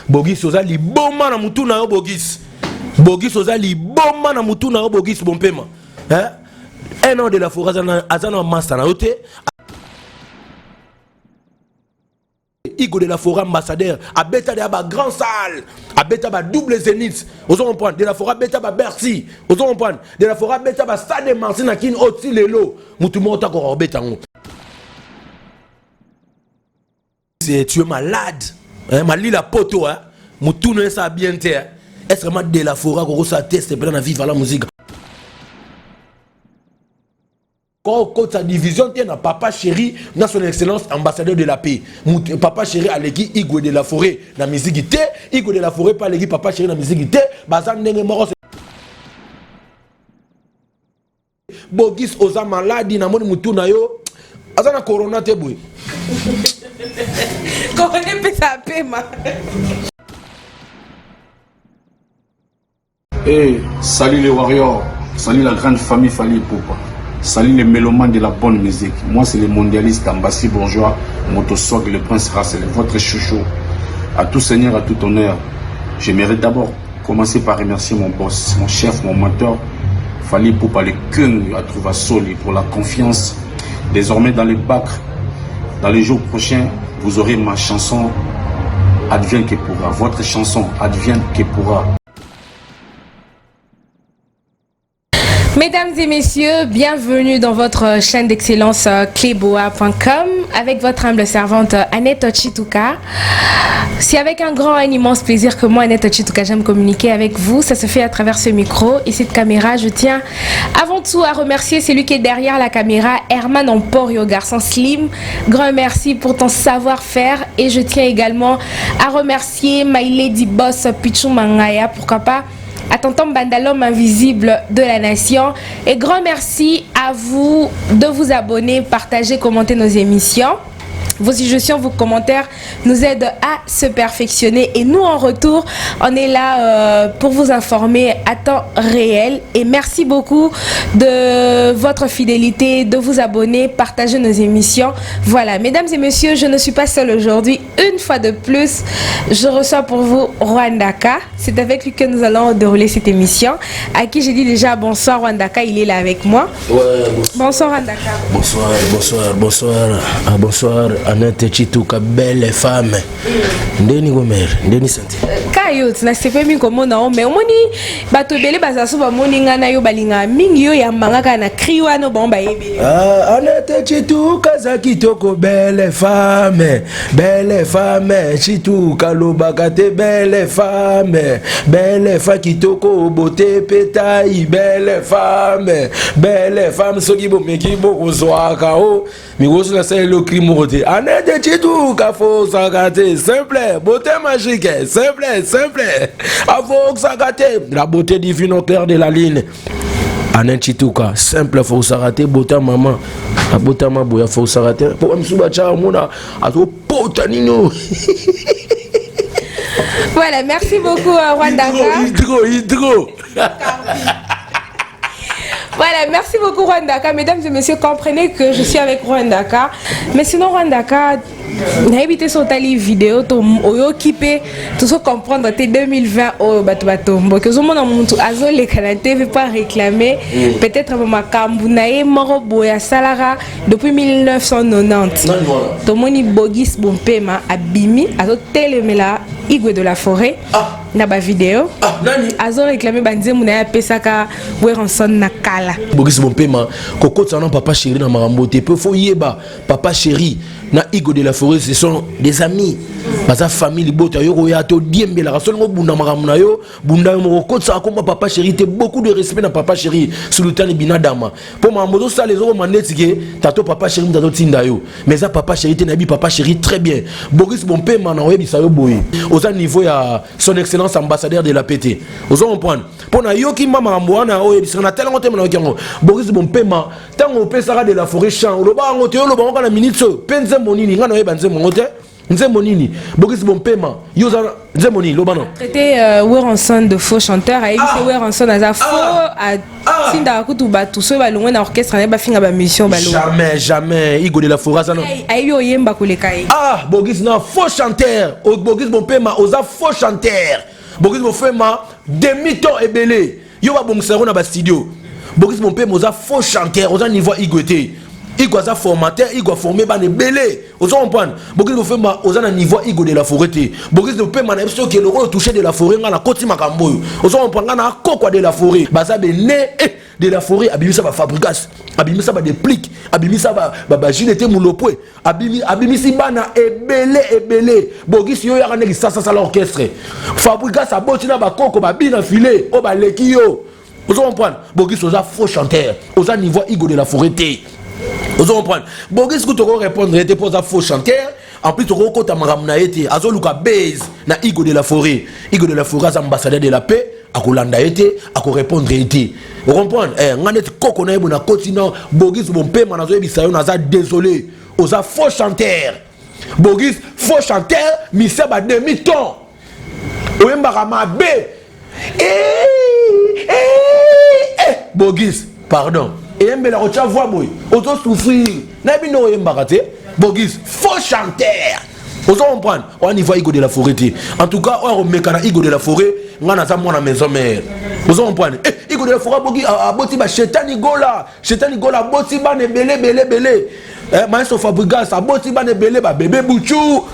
Bogis oza liboma na mutu na yo Bogis. Bogis oza liboma na mutu na yo Bogis bompema. Hein? Un an de la forêt azana master na yote. Igo de la forêt ambassadeur a beta de ba grand salle, a beta ba double zénith. Vous comprenez? De la forêt beta ba Bercy. Vous comprenez? De la forêt beta ba stade Martin na kin oti lelo. Mutu mota ko beta ngo. Tu es malade, hein, mali la poto, hein, mutu ne sa bien terre. Est-ce vraiment de la forêt qu'on ça teste pendant la vie à la musique? Quand sa division tient à Papa Chéri, dans son excellence ambassadeur de la paix. Papa Chéri a l'équipe Igwe de la forêt, la musiqueité, Igwe de la forêt pas l'équipe Papa Chéri la musiqueité, bazan nenge moro. Bogis oza maladi na moni mutu na yo, azana corona te boy. Hey, salut les warriors, salut la grande famille Fally Ipupa, salut les mélomanes de la bonne musique. Moi c'est le mondialiste Ambassi Bourgeois, Motosog, le prince Rassel, votre chouchou. À tout seigneur, à tout honneur. J'aimerais d'abord commencer par remercier mon boss, mon chef, mon mentor, Fally Ipupa, le king à trouver Soli pour la confiance. Désormais dans les bacs, dans les jours prochains, vous aurez ma chanson Advienne que pourra. Votre chanson Advienne que pourra. Mesdames et messieurs, bienvenue dans votre chaîne d'excellence cleboa.com avec votre humble servante Annette Chituka. C'est avec un grand et immense plaisir que moi, Annette Chituka, j'aime communiquer avec vous. Ça se fait à travers ce micro et cette caméra. Je tiens avant tout à remercier celui qui est derrière la caméra, Herman Emporio, garçon slim. Grand merci pour ton savoir-faire et je tiens également à remercier My Lady Boss Pichou Mangaya, pourquoi pas, à tonton Bandalom invisible de la nation. Et grand merci à vous de vous abonner, partager, commenter nos émissions. Vos suggestions, vos commentaires nous aident à se perfectionner et nous en retour, on est là pour vous informer à temps réel et merci beaucoup de votre fidélité, de vous abonner, partager nos émissions. Voilà, mesdames et messieurs, je ne suis pas seule aujourd'hui. Une fois de plus, je reçois pour vous Rwandaka. C'est avec lui que nous allons dérouler cette émission. À qui j'ai dit déjà bonsoir Rwandaka, il est là avec moi. Ouais, bonsoir Rwandaka. Bonsoir, bonsoir, bonsoir. Ah, bonsoir. Annette Chituka, belle femme. Ndeni gomer, ndeni santi. Kayo, tu n'as pas mis comme on mais on dit, bato bele basasu ba moninga na yo balinga mingi yo ya mangaka na kriwa no bomba yebe. Ah, Annette Chituka zakitoko, belle femme, Chituka lobakate, belle femme kitoko beauté pétaille, belle femme soki bo meki bo kozwaka o, mi wosu na sai lo krimote. Annette Chituka faut s'arrêter, simple, beauté magique, simple. Faut s'arrêter, la beauté divine au clair de la ligne. Annette Chituka, simple, faut s'arrêter, beauté maman. La beauté maman, faut s'arrêter. Pour me soubattre, mona, à tout potanino. Voilà, merci beaucoup Rwandaka. Hydro. Voilà, merci beaucoup Rwandaka. Mesdames et messieurs, comprenez que je suis avec Rwandaka. Mais sinon Rwandaka, n'a évité son tali vidéo, oyo kipe, tout ça comprendre, t'es 2020 au bateau. Que ce monde en monte, azo les canadiens ne veut pas réclamer. Peut-être ma Kambounae, Moroboya Salara, depuis 1990. Tomoni Bogis Bompema, Abimi, azo telemela, Igwe de la forêt. Na ba vidéo azo réclamé banze muna ya pesaka weranson na kala Bogis Bompema koko tsana Papa Chéri na marambo te peu faut yeba Papa Chéri na Igwe de la forêt ce sont des amis baza famille bota yoko ya to diembe la rasol ngo bunda maramuna yo bunda mo ko tsaka ko Papa Chéri te beaucoup de respect na Papa Chéri sultani binadama pour marambo ça les autres manetike tato Papa Chéri tato tinda yo mais ça Papa Chéri te na bi Papa Chéri très bien Bogis Bompema na oyebi sa yo boy aux niveau ya son excellence ambassadeur de la PT. Vous comprenez? Pour na yoki mama mwana o yebisa na tellement tema na yango. Bogis Bompema tango pesara de la forêt champ. Lo ba ngote lo ba ngana minute penze monini ngana yebanze mongote. nzembo nini Bogis Bompema yo za nzembo nini lobano traité Weranson de faux chanteur a dit Weranson a faux a sinda kutu batu so balongwe na orchestre na ba finga ba mission balo jamais Igo de la Forêt ça non ayi oyemba koleka yi Bogis na faux chanteur Bogis Bompema oza faux chanteur Bogis Bompema demi-temps ebelé yo ba bongisa na ba studio Bogis Bompema oza faux chanteur oza niveau Igo te Igo a formateur, Igo a formé ban belé. Vous comprenez? Bogis Bompema oza na niveau Igo de la Forêt. Bogis Bompema na biso ke le toucher de la forêt ngana koti makambo. Vous comprenez ngana kokwa de la forêt. Baza be né de la forêt abimisa ba fabrication, abimisa ba déplique, abimisa ba gilete mulopwe, abimisi bana ebelé. Bogis yo ya kaneki sasa l'orchestre. Fabrication aboti na ba koko ba bina filé, o ba leki yo. Vous comprenez? Bogis oza faux chanteur, oza niveau Igo de la Forêt. Vous comprenez? Bogis que tu répondre était pour un faux chanteur. En plus tu reconnais ta maramna été azoluka base na Igo de la Forêt. Igo de la Forêt ambassadeur de la paix à Kolanda été à répondre été. Vous comprenez? Nganet koko na bona continent Bogis Bompema na zo bisayo na za désolé. Oza faux chanteur. Bogis faux chanteur mi se ba demi-temps. Oyemba rama B. Bogis pardon. Et un bel rocha voix boy, auto souffrir. N'a bino embarraté. Bogis, faux chanteur. Vous comprenez? On y voit Igo de la Forêt. En tout cas, on remet quand Igo de la Forêt, on a ça la maison mère. Vous comprenez? Igo de la Forêt, Bogis, a boti ba chetani gola, boti ba ne belé. Maestro Fabrigas, a boti ba ne belé ba bébé bouchou.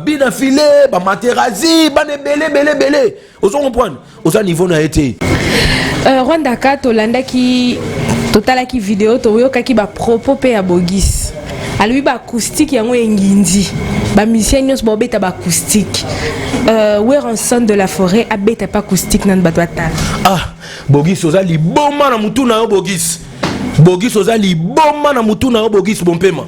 Bina filé, Materazzi, ba ne belé. Vous comprenez? Au niveau n'a été. Rwanda ka tolanda ki totala ki vidéo to yo kaki ba propos pe ya Bogis alui ba acoustique yango engindi ba musicien nyos bo beta ba acoustique Weranson de la Forêt a beta pas acoustique nan batwata Bogis oza li bomba na mutu na yo Bogis oza li bomba na mutu na yo Bogis Bompema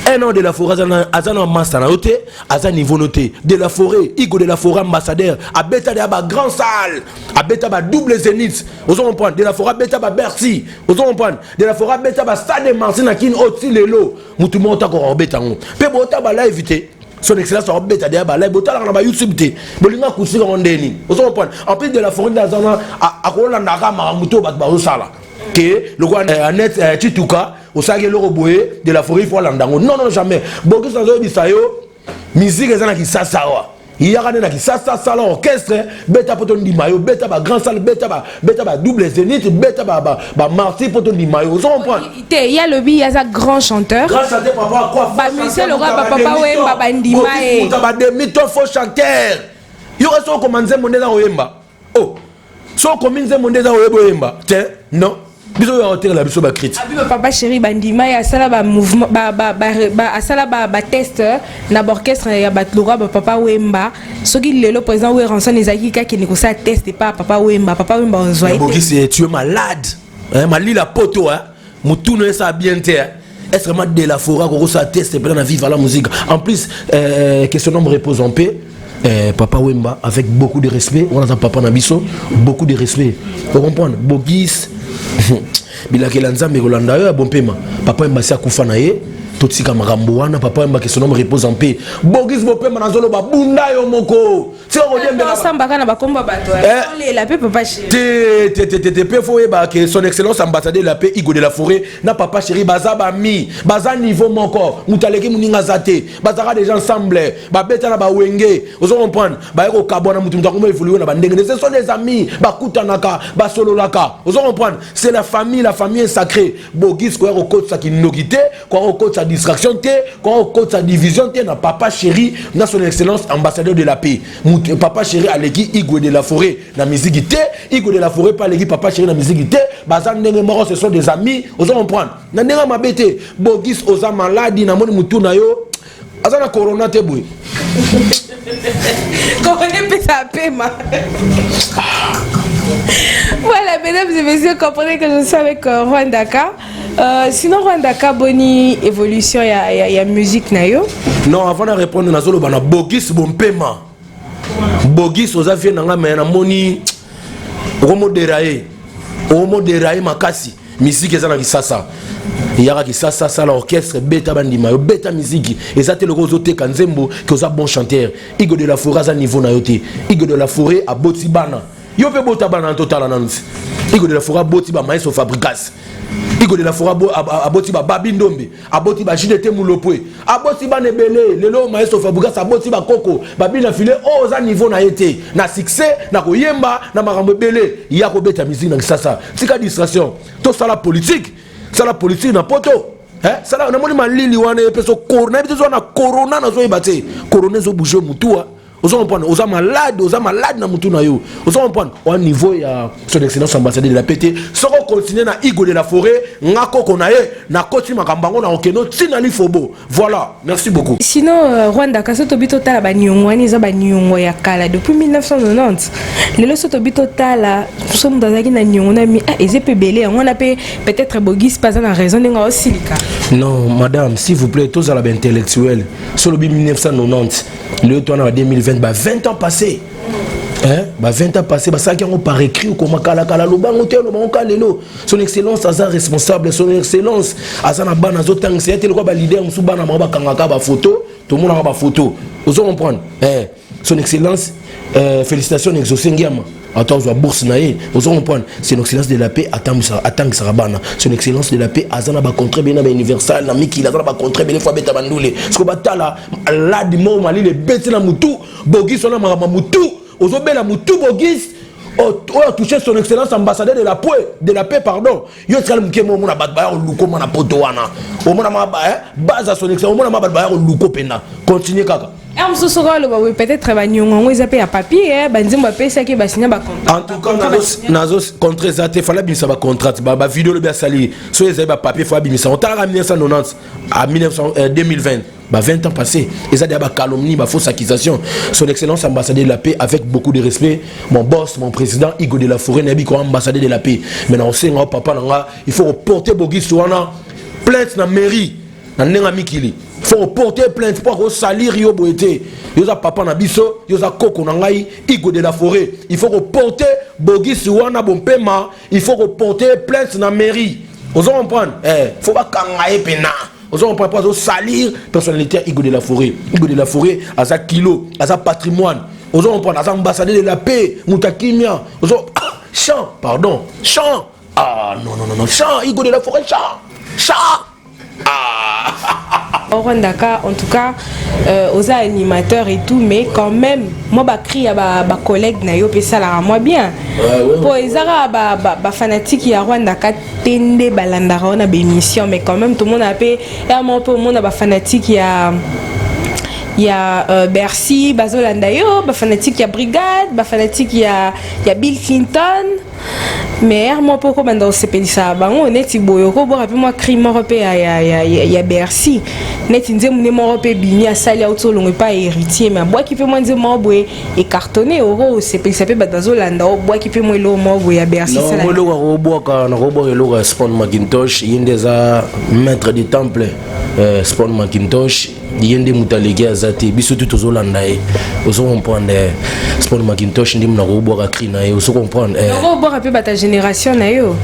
un an de la Forêt azana master na yote aza niveau noté de la Forêt Igo de la Forêt ambassadeur a beta de ba grand salle a beta ba double zénith vous comprenez de la Forêt beta ba Bercy vous comprenez de la Forêt beta ba stade Martin na kin oti lelo mutu monta ko beta ngo pe bota ba live té son excellence a beta de ba live bota na ba YouTube té bolinga kusika ondeni vous comprenez en plus de la Forêt d'azana a kola na kama mutu ba sala que le roi Annette Chituka au sage le roboé de la Forêt il faut l'andango non jamais Bogis na zo bisayo musique ezana ki sasawa il y a na ki sasa sala orchestre beta poto ndimayo beta ba grand salle beta ba double zénith beta ba marti poto ndimayo vous comprenez il y a le bi ya grand chanteur papa quoi ba monsieur le roi papa wemba ba ndimaye ba demi-temps faux chanteur yo reso commencer moneza oyemba so kominze mondeza oyemba tiens non biso ya hotel la biso ba critique papa chéri bandima ya sala ba mouvement ba sala ba test na orchestre ya batlora ba papa wemba soki lelo président Weranson ezaki ka ki ne ko sa test pas papa wemba onzoye Bogis tu es malade mali la poto mutu no ça bien terre est vraiment de la Forêt ko sa test pendant vivre la musique en plus que son homme repose en paix. Papa Wemba avec beaucoup de respect on a papa Nabiso beaucoup de respect vous comprenez Bogis bilakela nzambe kolanda yo Bompema papa Wemba si akufa na ye totika makambo wana papa Wemba que son homme repose en paix Bogis Bompema nazolo ba bunda yo moko si on revient dans sambaka na bakomba bato la paix papa chéri te pe fo ba que son excellence ambassadeur de la paix Igo de la Forêt na papa chéri baza niveau moko mutaleki muninga zate bazaka des gens ensemble ba beta na ba wenge vous comprenez ba ko kabona mutu mutakomba évoluer na ba ndenge ce sont des amis ba kutanaka ba sololaka vous comprenez c'est la famille est sacrée Bogis ko ko sa kinokité ko sa distraction té ko sa division té na papa chéri na son excellence ambassadeur de la paix papa chéri aleki Igo de la Forêt na musique té Igo de la Forêt pas aleki papa chéri na musique té bazan ndenge moko ce sont des amis vous comprenez na ndenge mabete Bogis oza maladi na moni mutu na yo azana corona te boy corona pesa pema. Voilà, mesdames et messieurs, comprenez que je suis avec Rwanda ka. Sinon Rwanda ka boni évolution ya musique na yo. Non, avant de répondre na zolo bana Bogis Bompema. Bogis oza vie na nga na moni omo dérailler makasi musique ezana kisasa yara kisasa ça l'orchestre beta bandima yo beta musique ezate le rozo te kanzembo que oza bon chanteur Igo de la Forêt à niveau na yote Igo de la Forêt à Botibana yo pe botabana en total anansi Igo de la Forêt Botiba maestro fabricas Igo de la Forêt à Botiba Babindombe à Botiba Jinete Mulopwe à Botiba Nebele lelo maestro fabricas à Botiba Koko babina filé oza niveau na yote na succès na koyemba na marambo belé ya ko beta musique na kisasa tika distraction to sala politique na poto ça là on a moni malili wana peso corona bizo na corona na zo ibate corona zo bouger mutua ozo comprendre oza malade na mutu na yo ozo comprendre au niveau ya son excellence ambassadeur de la PT soko continuer na Igo de la Forêt ngako konaye na koti makambango na okeno tina lifobo voilà merci beaucoup sinon Rwanda kasoto bito tala ba nyongo ani za ba nyongo ya kala depuis 1990 lelo soto bito tala somo dazaki na nyongo na mi ezepe belé on a peut-être bogis pas na raison nga osilika non madame s'il vous plaît tous à la intellectuel sur le 1990 le tour en 2020 20 ans passés. 20 ans passés, ça qui ont par écrit ou comment son excellence a responsable, son excellence a sa bana zotang c'est le quoi leader musubana maba kangaka ba photo, tout le monde a ba photo. Vous comprenez? Son excellence félicitations exosengiama. Attends, la bourse naïe, vous comprenez? C'est l'excellence de la paix, attends Sarabana. C'est l'excellence de la paix, Azana ba contre bien universal, na miki la ba contre bien fois beta bandoule. Ce que batala la di mo mali le beti na mutu, bogis on a mutu, ozobe la mutu bogis. a touché son excellence ambassadeur de la paix pardon. Yo tsala mkemo mona batbaya luko mana poto wana. O mona mabaya base à son excellence, o mona mabaya luko pena. Continue kaka. Peut-être ils appellent à papier, en tout cas, nazos contre ça, il fallait bien ça contrat, ba vidéo le bien sali, so les papier faut bien ça. On t'a 1990 à 2020, 20 ans passés, ils ont des calomnie, fausse accusation. Son excellence ambassadeur de la paix avec beaucoup de respect, mon boss, mon président Igo de la Forêt, nabi comme ambassadeur de la paix. Maintenant on sait papa il faut reporter Bogi Souana plainte na mairie, na nenga mikili. Faut porter plainte pour salir yo boete yoza papa na biso yoza koko na ngai Igo de la Forêt il faut reporter Bogis wana bompema il faut reporter plainte na mairie vous comprendre faut pas kangaye pena vous comprendre pas salir personnalité Igo de la Forêt à sa kilo à sa patrimoine vous comprendre à sa ambassadeur de la paix mutakimia chant pardon chant chant Igo de la Forêt chant au Rwanda, en tout cas, aux animateurs et tout, mais quand même, moi, je crie à ma collègue, ça la moi bien. Pour les fanatiques, il y a Rwanda, tende balandara, on a des émissions, mais quand même, tout le monde a payé. Et à mon peu, le monde a fanatique, il y a Bercy, Bazolandayo, fanatique, il y a Brigade, fanatique, il y a Bill Clinton. Mais moi pourquoi maintenant c'est pas ça on est tiboyoko bon après moi crime européen il y a Bercy net indé mon européen bini à sali auto longue pas héritier mais bois qui fait moi dire moi boy et cartonné euro c'est pas ça peut dans Hollande bois qui fait moi lo moi boy à Bercy ça là lo bois quand robot lo Spawn Macintosh il des maître du temple Spawn Macintosh yende mutalege azate biso tout aux Hollandais vous comprendre Spawn Macintosh ndim na robot a cri na vous comprendre robot a peu ta génération na yo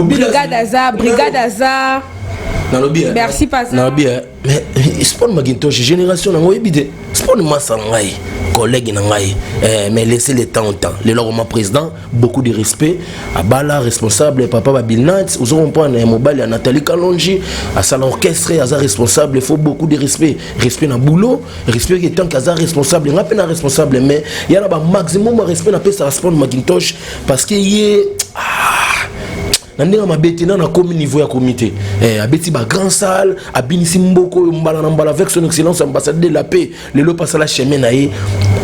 brigade Azar merci pas na bien mais Spawn Macintosh génération na ngoyebide Spawn masangai collègue na ngai mais laissez le temps au temps le lorma président beaucoup de respect à bala responsable papa Babilnat vous comprendre mobile à Nathalie Kalonji à sa orchestre à sa responsable il faut beaucoup de respect na boulot respect que tant qu'à responsable n'a pas responsable mais il y a un maximum respect na pesa Spawn Macintosh parce que il nandinga mabeti na comme niveau ya comité abeti ba grand salle abinisi mboko mbala avec son excellence ambassadeur de la paix le lo passe la chemin na ye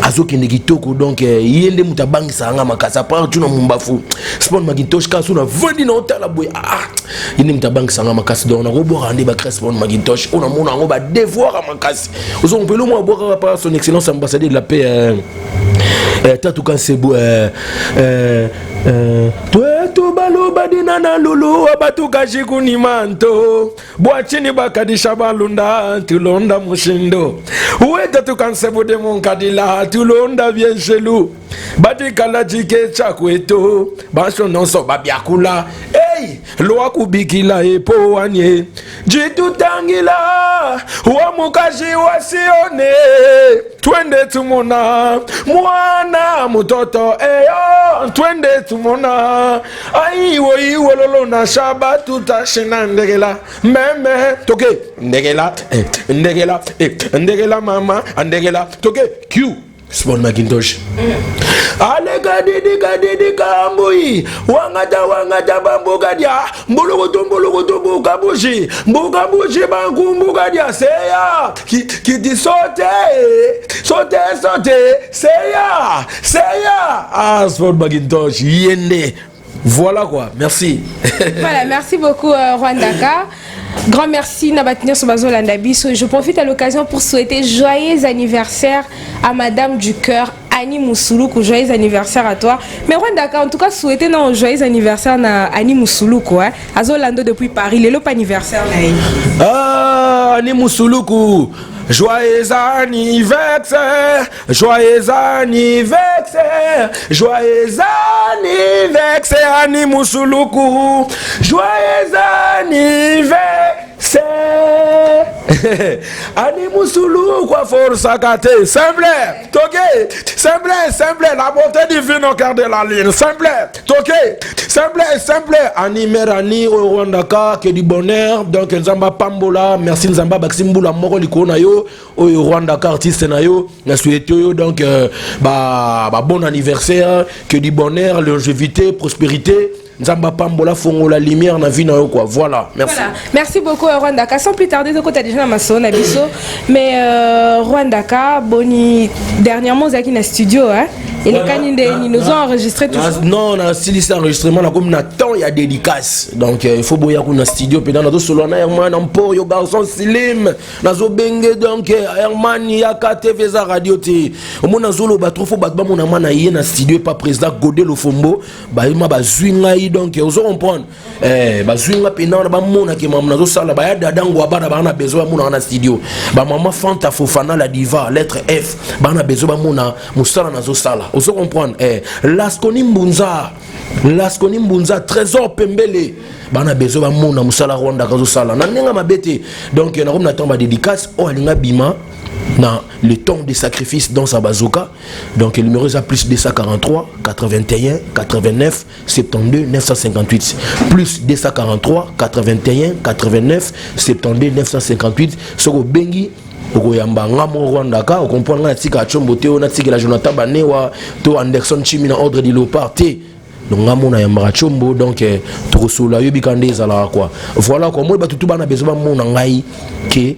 azokende kitoko donc yende mutabangi sanga makasa pa tuna mumbafu Spawn Macintosh ka suna vandi na otala boy yende mutabangi sanga makasi donc na robo rande ba Spawn Macintosh on a mona ngo ba devoir makasi ozo mpelo mo boka pa son excellence ambassadeur de la paix tatu kan sebo to balo badina na lulu abatu kashikuni manto bwachini bakadisha balunda tulonda mushindo uweta tukansebo de monkadila tulonda viejelu badikala jike chakweto basho nonso babiakula hey loa kubikila epo anye jitutangila wa mukaji wasione twende tumona mwana mutoto eyo twende tumona aiwo iwo lolo na shaba tutashina ndegela meme toke ndegela ndegela mama ndegela toke Q Sport Macintosh. Alega didi kambui wangata bambogadia mbulugutu bukabushi bankumbugadia seya kiti sote seya Sport Macintosh yende. Voilà quoi, merci. Voilà, merci beaucoup Rwandaka. Grand merci Nabatnia Sobazo Landabiso. Je profite à l'occasion pour souhaiter joyeux anniversaire à Madame du Cœur, Annie Moussoulou. Joyeux anniversaire à toi. Mais Rwandaka, en tout cas, souhaiter non joyeux anniversaire à Annie Moussoulou. Azolando depuis Paris, le lop anniversaire. Ah, Annie Moussoulou. Joyeux anniversaire, joyeux anniversaire, joyeux anniversaire, Annie Moussoulou, joyeux anniversaire, Annie Moussoulou, quoi force à gâter, simple, toqué, simple, la beauté divine au cœur de la ligne, simple, toqué, simple, Annie Merani, au Rwandaka, que du bonheur, donc Nzamba Pambola, merci Nzamba Baksimbula, Moro Likonayo. Au Rwanda artiste nayo na souhaité donc bon anniversaire, que du bonheur, longévité, prospérité. Nzamba Pambola fongo la lumière na vie na yo quoi. Voilà, merci. Voilà. Merci beaucoup Rwandaka. Sans plus tarder, tu as déjà ma son abisso, mais Rwandaka boni dernièrement zaki na studio hein. Et les canines ils nous ont enregistré tout ça. Non, na style enregistrement na comme na temps il y a dédicace. Donc il faut boya ko na studio pendant na solo na Herman Ampo yo garçon Slim na zo benge donc Herman ya KTV za radio té. Au mon zolo ba trop fo ba mon na mana yé na studio pas président Godel Ofombo ba ima ba zwinga donc vous comprendre bazwinga pena ba mona ke mamna zo sala ba ya dadango abana ba na besoin mona na studio ba maman Fanta Fofana la diva lettre F ba na besoin ba mona musala na zo sala vous comprendre Laskoni Mbunza trésor pembele ba na besoin ba mona musala Rwanda ka zo sala na nenga mabete donc na comme na dédicace o alinga bima dans le temps de sacrifice dans sa bazooka. Donc le numéro est à plus 243 81 89 72 958 plus 243 81 89 72 958 soko bengi okoyamba ngamo Rwandaka o comprendre na tika chombo te na tika la Jonathan Banewa to Anderson Chimi na ordre de Léopard te donc ngamo na yamba chombo donc to sola yobi kande zala quoi. Voilà quoi moi ba tutu bana besoin mona ngai ke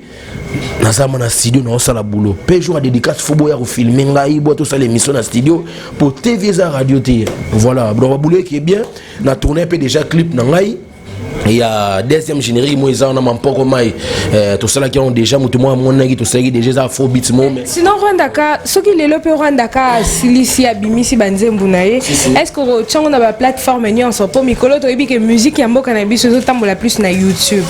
nazama na studio na osala boulot pe jour à dédicace faut boya filmer ngai bo to sala émission na studio pour TV za radio té voilà donc boulot qui est bien na tourner un peu déjà clip na ngai. Il y a deuxième générique moi ils ont un peu mai tout cela qui ont déjà mutu moi mon nagi tout ça qui déjà afrobeat mo sinon Rwandaka ce qui les lope Rwandaka silisi abimisi banzembu nae est-ce que on a ba plateforme ni en so po mikolo to ebike musique ya mboka na biso zo tambola plus na YouTube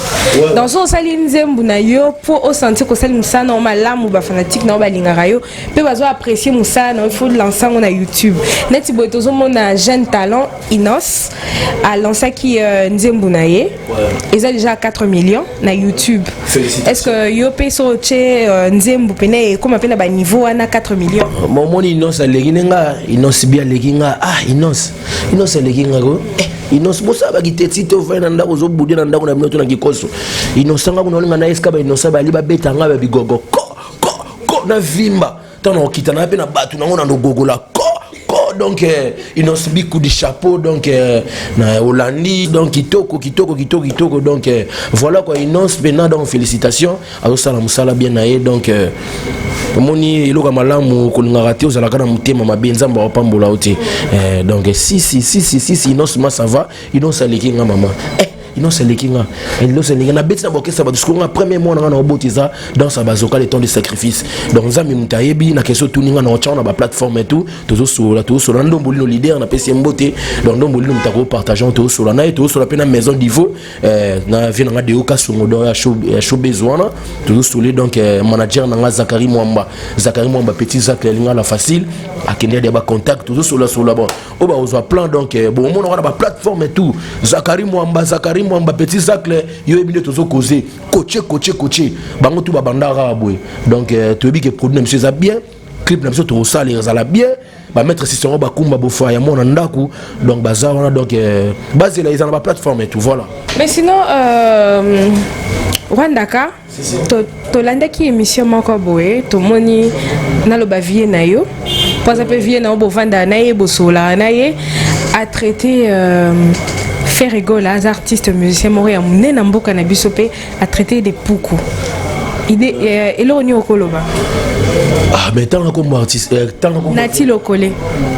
dans so sali nzembu na yo pour au sentir ko sali musa normal la mu ba fanatique na ba lingara yo pe bazo apprécier musa na il faut lancer na YouTube neti boto zo mona jeune talent Inos a lancé qui nzembu na ye ils ont déjà 4 millions na YouTube. Est-ce que Yopé Soche Nzembu pene comme appelle ba niveau à 4 millions? Mon Inos leginga Inos bien leginga Inos leginga go Inos bosa ba kitetsito vena ndako zo budi na ndako na binoto na kikoso Inos sanga kunolinga na escaba Inos ba liba beta nga ba bigogo ko na vimba tana okitana pe na batu na ngona ndo gogola donc ils ont subi coup de chapeau donc na Hollandi donc kitoko donc voilà quoi ils ont maintenant donc félicitations à Osala Musala bien naé donc moni iloka malamu kulinga raté ozala kana mutema mabenza mba pambola ote donc si ils ont ça va ils ont saliki nga maman innocent lekinga innocent lekinga na beti na bokesa ba discours nga premier mois na obotiza dans sa bazoka le temps de sacrifice donc nzambi mutayebi na question tuninga na ochana ba plateforme et tout tozo solo ndomboli no leader na pesi mbote donc ndomboli no mutako partageant tozo solo na et tozo solo pena maison d'Ivo na vient nga deuka songodo ya show bezwana tozo solo donc manager na Zakari Mwamba petit Zak linga la facile akende ya ba contact tozo solo bon oba ozo plan donc bon on aura ba plateforme et tout Zakari Mwamba petit Zak yo ebile tozo causer coacher bango tout ba bandara boy donc tu bi que produit monsieur za bien clip na biso to sala ezala bien ba mettre système ba kumba bofa ya mona ndaku donc baza on a donc basé là ils ont ba plateforme et tout voilà mais sinon Rwandaka to landa ki émission moko boye to moni na lo ba vie na yo pas peu vie na bo vanda na ye bosola na ye a traité faire rigole les artistes musiciens moria munena mboka na biso pe a traité des poukou ide eloni okoloba ah mais tant comme artiste tant comme nati lokole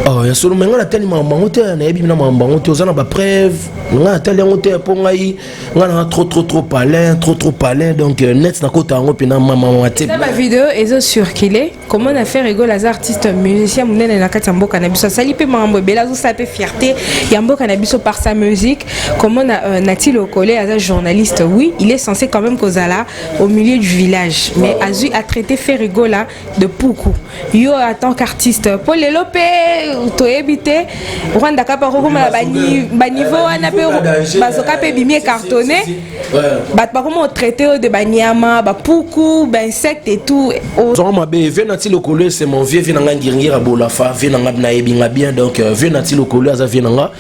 oh ya solo menga na tali mambango te na yebi na mambango te ozana ba preuve nga tali ngo te po ngai nga na trop palin donc net na kota ngo pe na mama te ba vidéo ezo circuler comment on a fait rigoler les artistes musiciens munene na kati mboka na biso sali pe mambo bela zo sa pe fierté ya mboka na biso par sa musique comment nati lokole as un journaliste oui il est censé quand même kozala au milieu du village mais Azui a traité fait rigoler de poukou yo en tant qu'artiste pour les lopé to éviter Rwanda ka pa kokoma ba niveau wana pe bazoka pe bimie cartonné ba pa comment traiter de banyama ba poukou ba insectes et tout on m'a bé venati lokolo c'est mon vieux vinanga ngiringira bolafa vinanga na ebinga bien donc venati lokolo aza vinanga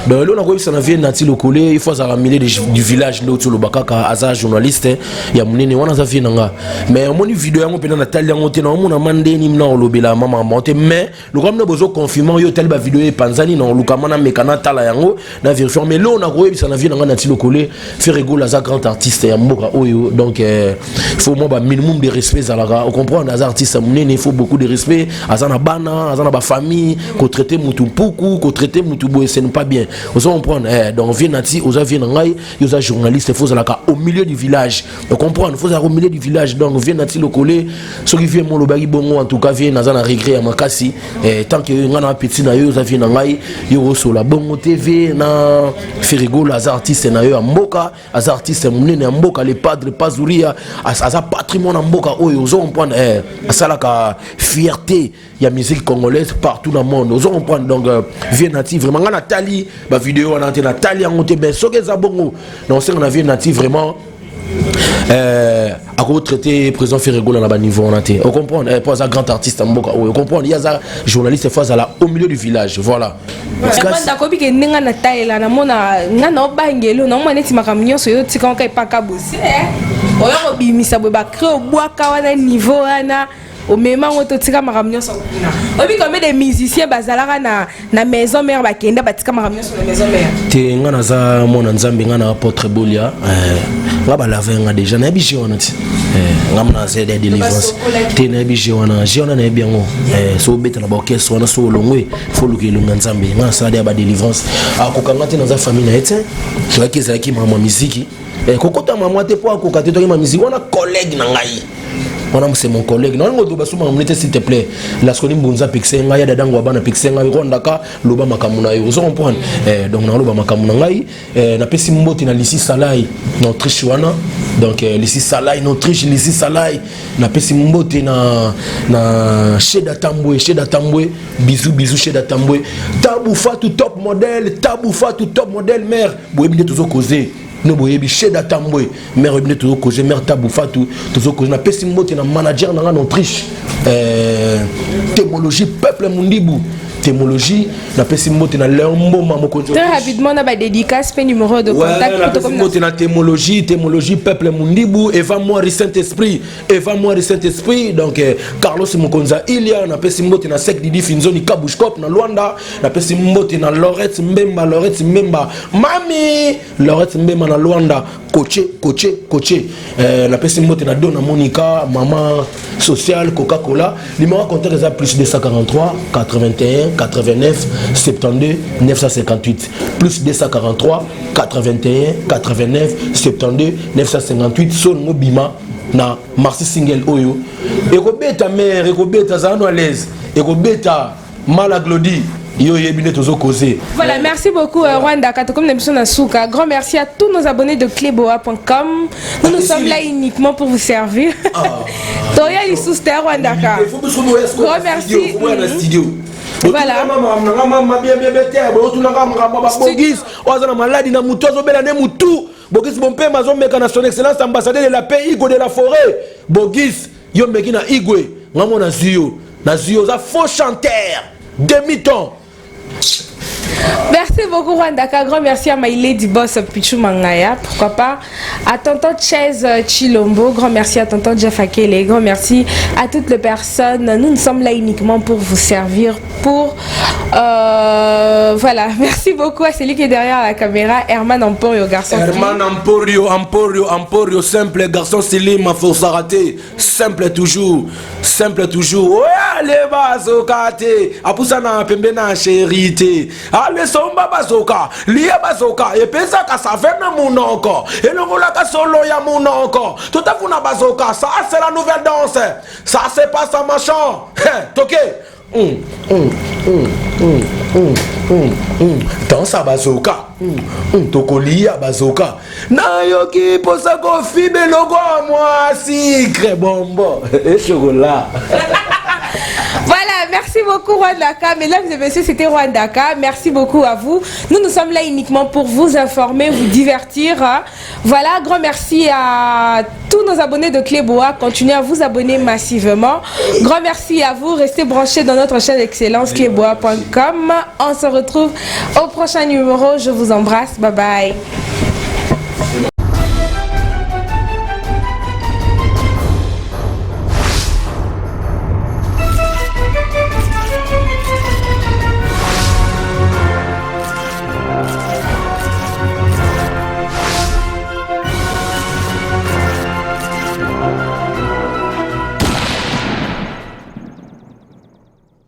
donc là on a ça na venati lokolo il faut ça ramener du village l'autre le bakaka aza journaliste ya munene wana za vinanga mais mon vidéo yango pena na tali yango te na mona mandeni na olobela mama monte mais le comme na bozo confirmant yo tel ba vidéo e panzani na lukama na mekana tala yango na vérifier mais là on a koyebi ça na vinanga na ti lokolo faire rigolo aza grand artiste ya mboka oyo donc il faut moi ba minimum de respect za la on comprend les artistes munene il faut beaucoup de respect azana bana azana ba famille ko traiter mutu poukou ko traiter mutu boy c'est pas bien on comprend donc venati oza vinanga yo za journaliste faut za au milieu du village on comprend faut za au milieu du village donc venati lokole ce qui vient mon lobaki bongo en tout cas vient nazana regret ya makasi tant que ngana petit na yo za vinanga yo so la bongo TV na ferigo les artistes na yo mboka az artistes munene mboka les padres pazuria aza patrimoine mboka oyo on comprend asalaka fierté ya musique congolaise partout dans le monde on comprend donc venati vraiment ngana tali ba vidéo on a na tali en monté ben soke za bongo donc c'est on a venati vraiment à quoi traiter président Ferrego dans le niveau on a été on comprend pas un grand artiste en Mboka on comprend il y a un journaliste fois à la au milieu du village voilà d'accord que ninga na taila na mona ngana obangelo na mona ti makamnyo so yo tika ka ipaka bosi oyo bimisa bo ba créer boaka wana niveau wana au même moment où tu as maramio sur obi comme des musiciens bazalaka na maison mère bakenda batika maramio sur la maison mère te ngana za mona nzambe ngana apôtre bolia ngaba lavenga déjà na biji wana ti ngamna za des délivrances te na biji wana jona na biango so beta na orchestre wana so longwe faut luki lunga nzambe ngana sa ba délivrance akokanga te na za famille na ete so ki za ki mama musique kokota mama te po akokate to ma musique wana collègue na ngai c'est mon collègue non ngodo basuma munete s'il te plaît la skoni mbunza pixenga ya dadango bana pixenga rondaka loba makamuna yo zo comprendre donc na loba makamuna ngai na pesi mboti na lisi salai na Autriche wana donc lisi salai na Autriche lisi salai na pesi mboti na Sheda Tambwe bisous Sheda Tambwe Tabou Fatou top modèle mère boyebi toujours causer no boyebi Sheda Tambwe mère boyebi toujours causer mère Tabou Fatou toujours causer na pesi mbote na manager na en Autriche témologie peuple mundibu témologie na pesi mbote na Léombo Mamokonjo très rapidement na ba dédicace pe numéro de contact plutôt comme mbote na témologie peuple mundibu Eva Moiri Saint-Esprit donc Carlos Mokonza Ilia na pesi mbote na Sek Didi Finzoni Kabushkop na Luanda na pesi mbote na Lorette Mbemba mami Lorette Mbemba na Luanda coaché na pesi mbote na Dona Monica maman social Coca-Cola. Numéro contact est plus 243 81 89 72 958. Plus 243 81 89 72 958. Son mobima na Marcy Single Oyo. Ekobeta mère, ekobeta zano à l'aise. Ekobeta malaglodi. Voilà, merci beaucoup Rwanda comme l'émission Nasuka. Grand merci à tous nos abonnés de cléboa.com. Nous sommes là uniquement pour vous servir. Toya Lisouste Rwanda. Grand merci. Voilà. Bogis mon père mazon mekana son excellence ambassadeur de la paix Igo de la forêt. Bogis yo mekina Igwe ngamo na Zio za faux chanteur demi-temps. Merci beaucoup Rwandaka, grand merci à my lady boss Pichu Mangaya, pourquoi pas à tonton Chaise Chilombo, grand merci à tonton Jeff Akele, grand merci à toutes les personnes. Nous sommes là uniquement pour vous servir, pour voilà, merci beaucoup à celui qui est derrière la caméra, Herman Emporio, garçon. Herman Emporio, simple garçon Céline, ma force à rater, simple toujours. Ouais, allez bazokate, apusana pembena chérité. Allez somba bazoka, lia bazoka, et pensa ka ça fait na monoko, et le vola ka solo ya monoko. Tout à fait na bazoka, ça c'est la nouvelle danse. Ça c'est pas ça machin. Toké. Danse à bazoka. Tokolia bazoka. Na yoki posa ko fibe logo moi sucre bonbon et chocolat. Voilà, merci beaucoup Rwandaka. Mesdames et messieurs, c'était Rwandaka. Merci beaucoup à vous. Nous sommes là uniquement pour vous informer, vous divertir. Voilà, grand merci à tous nos abonnés de Cléboa. Continuez à vous abonner massivement. Grand merci à vous. Restez branchés dans notre chaîne d'excellence cléboa.com. On se retrouve au prochain numéro. Je vous embrasse. Bye bye.